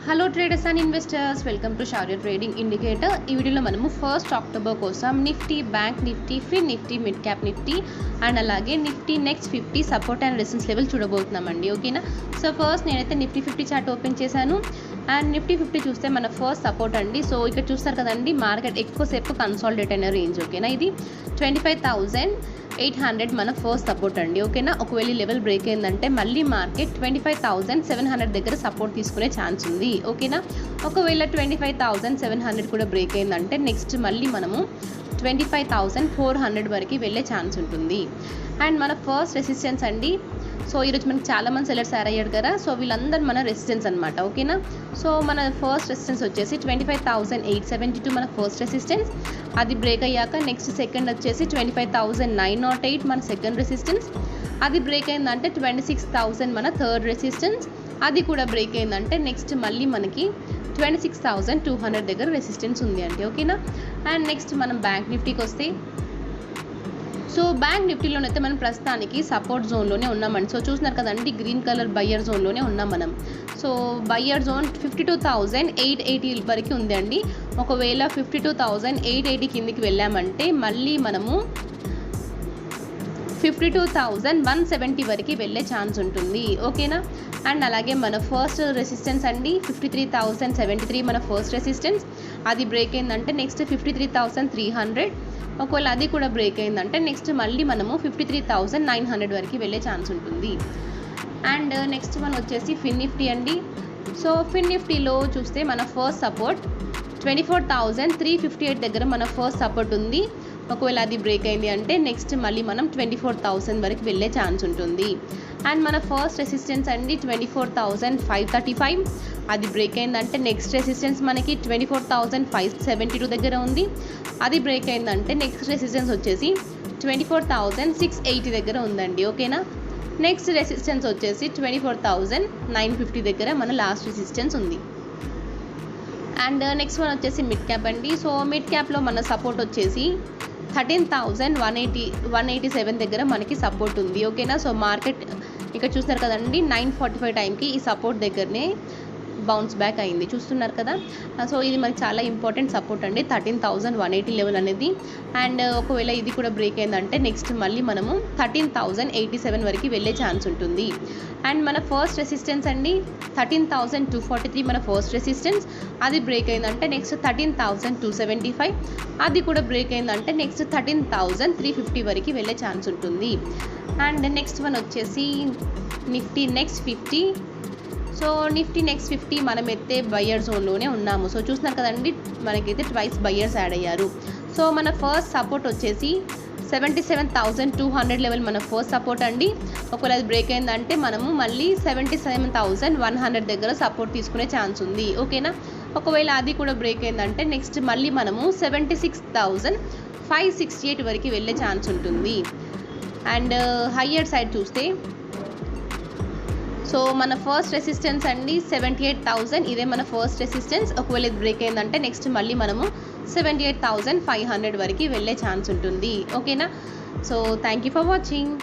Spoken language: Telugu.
Hello traders and investors, welcome to Sharya trading indicator. ఈ వీడియోలో మనము 1 అక్టోబర్ కోసం Nifty, bank Nifty, fin Nifty, mid cap Nifty and అలాగే Nifty next 50 support and resistance level చూడబోతున్నామండి. ఓకేనా. సో ఫస్ట్ నేనైతే నిఫ్టీ 50 చార్ట్ ఓపెన్ చేశాను అండ్ నిఫ్టీ 50 చూస్తే మన ఫస్ట్ సపోర్ట్ అండి. సో ఇక్కడ చూస్తారు కదండి, మార్కెట్ ఎక్కువసేపు కన్సాలిడేట్ అయిన రేంజ్. ఓకేనా, ఇది 25,800 మన ఫస్ట్ సపోర్ట్ అండి. ఓకేనా, ఒకవేళ లెవెల్ బ్రేక్ అయిందంటే మళ్ళీ మార్కెట్ 25,700 దగ్గర సపోర్ట్ తీసుకునే ఛాన్స్ ఉంది. ఓకేనా, ఒకవేళ 25,700 కూడా బ్రేక్ అయిందంటే నెక్స్ట్ మళ్ళీ మనము 25,400 వరకు వెళ్ళే ఛాన్స్ ఉంటుంది. అండ్ మన ఫస్ట్ రెసిస్టెన్స్ అండి. సో ఈరోజు మనకి చాలా మంది సెలర్స్ అయ్యాడు కదా, సో వీళ్ళందరూ మన రెసిస్టెన్స్ అనమాట. ఓకేనా, సో మన ఫస్ట్ రెసిస్టెన్స్ వచ్చేసి 25,872 మన ఫస్ట్ రెసిస్టెన్స్. అది బ్రేక్ అయ్యాక నెక్స్ట్ సెకండ్ వచ్చేసి 25,908 మన సెకండ్ రెసిస్టెన్స్. అది బ్రేక్ అయిందంటే 26,000 మన థర్డ్ రెసిస్టెన్స్. అది కూడా బ్రేక్ అయిందంటే నెక్స్ట్ మళ్ళీ మనకి 26,200 దగ్గర రెసిస్టెన్స్ ఉంది అంటే. ఓకేనా, అండ్ నెక్స్ట్ మనం బ్యాంక్ నిఫ్టీకి వస్తే, సో బ్యాంక్ నిఫ్టీలోనైతే మనం ప్రస్తుతానికి సపోర్ట్ జోన్లోనే ఉన్నామండి. సో చూస్తున్నారు కదండి, గ్రీన్ కలర్ బయ్యర్ జోన్లోనే ఉన్నాం మనం. సో బయ్యర్ జోన్ 52,880 వరకు ఉంది అండి. ఒకవేళ 52,880 కిందికి వెళ్ళామంటే మళ్ళీ మనము 52,170 వరకు వెళ్ళే ఛాన్స్ ఉంటుంది. ఓకేనా, అండ్ అలాగే మన ఫస్ట్ రెసిస్టెన్స్ అండి 53,073 మన ఫస్ట్ రెసిస్టెన్స్. అది బ్రేక్ అయిందంటే నెక్స్ట్ 53,300. ఒకవేళ అది కూడా బ్రేక్ అయిందంటే నెక్స్ట్ మళ్ళీ మనము 53,900 వరకు వెళ్ళే ఛాన్స్ ఉంటుంది. అండ్ నెక్స్ట్ మనం వచ్చేసి ఫిన్ నిఫ్టీ అండి. సో ఫిన్ నిఫ్టీలో చూస్తే మన ఫస్ట్ సపోర్ట్ 24,358 దగ్గర మన ఫస్ట్ సపోర్ట్ ఉంది. ఒకవేళ అది బ్రేక్ అయింది అంటే నెక్స్ట్ మళ్ళీ మనం 24,000 వరకు వెళ్ళే ఛాన్స్ ఉంటుంది. అండ్ మన ఫస్ట్ రెసిస్టెన్స్ అండి 24,535. అది బ్రేక్ అయిందంటే నెక్స్ట్ రెసిస్టెన్స్ మనకి 24,572 దగ్గర ఉంది. అది బ్రేక్ అయిందంటే నెక్స్ట్ రెసిస్టెన్స్ వచ్చేసి 24,680 దగ్గర ఉందండి. ఓకేనా, నెక్స్ట్ రెసిస్టెన్స్ వచ్చేసి 24,950 దగ్గర మన లాస్ట్ రెసిస్టెన్స్ ఉంది. అండ్ నెక్స్ట్ వన్ వచ్చేసి మిడ్ క్యాప్ అండి. సో మిడ్ క్యాప్లో మన సపోర్ట్ వచ్చేసి 13,187 దగ్గర మనకి సపోర్ట్ ఉంది. ఓకేనా, సో మార్కెట్ ఇక్కడ చూస్తున్నారు కదండి, 9:45 టైంకి ఈ సపోర్ట్ దగ్గరనే బౌన్స్ బ్యాక్ అయింది, చూస్తున్నారు కదా. సో ఇది మనకి చాలా ఇంపార్టెంట్ సపోర్ట్ అండి, 13,180 లెవెల్ అనేది. అండ్ ఒకవేళ ఇది కూడా బ్రేక్ అయిందంటే నెక్స్ట్ మళ్ళీ మనము 13,087 వరకు వెళ్ళే ఛాన్స్ ఉంటుంది. అండ్ మన ఫస్ట్ రెసిస్టెన్స్ అండి 13,243 మన ఫస్ట్ రెసిస్టెన్స్. అది బ్రేక్ అయిందంటే నెక్స్ట్ 13,275. అది కూడా బ్రేక్ అయిందంటే నెక్స్ట్ 13,350 వరకు వెళ్ళే ఛాన్స్ ఉంటుంది. అండ్ నెక్స్ట్ వన్ వచ్చేసి Nifty next 50. So Nifty next 50 మనమైతే బయ్యర్ జోన్లోనే ఉన్నాము. సో చూస్తున్నారు కదండి, మనకైతే ట్వైస్ బయ్యర్స్ యాడ్ అయ్యారు. సో మన ఫస్ట్ సపోర్ట్ వచ్చేసి 77,200 లెవెల్ మన ఫస్ట్ సపోర్ట్ అండి. ఒకవేళ అది బ్రేక్ అయిందంటే మనము మళ్ళీ 77,100 దగ్గర సపోర్ట్ తీసుకునే ఛాన్స్ ఉంది. ఓకేనా, ఒకవేళ అది కూడా బ్రేక్ అయిందంటే నెక్స్ట్ మళ్ళీ మనము 76,568 వరకు వెళ్ళే ఛాన్స్ ఉంటుంది. అండ్ హయ్యర్ సైడ్ చూస్తే, సో మన ఫస్ట్ రెసిస్టెన్స్ అండి 78,000. ఇదే మన ఫస్ట్ రెసిస్టెన్స్. ఒకవేళ ఇది బ్రేక్ అయిందంటే నెక్స్ట్ మళ్ళీ మనము 78,500 వరకు వెళ్ళే ఛాన్స్ ఉంటుంది. ఓకేనా, so thank you for watching.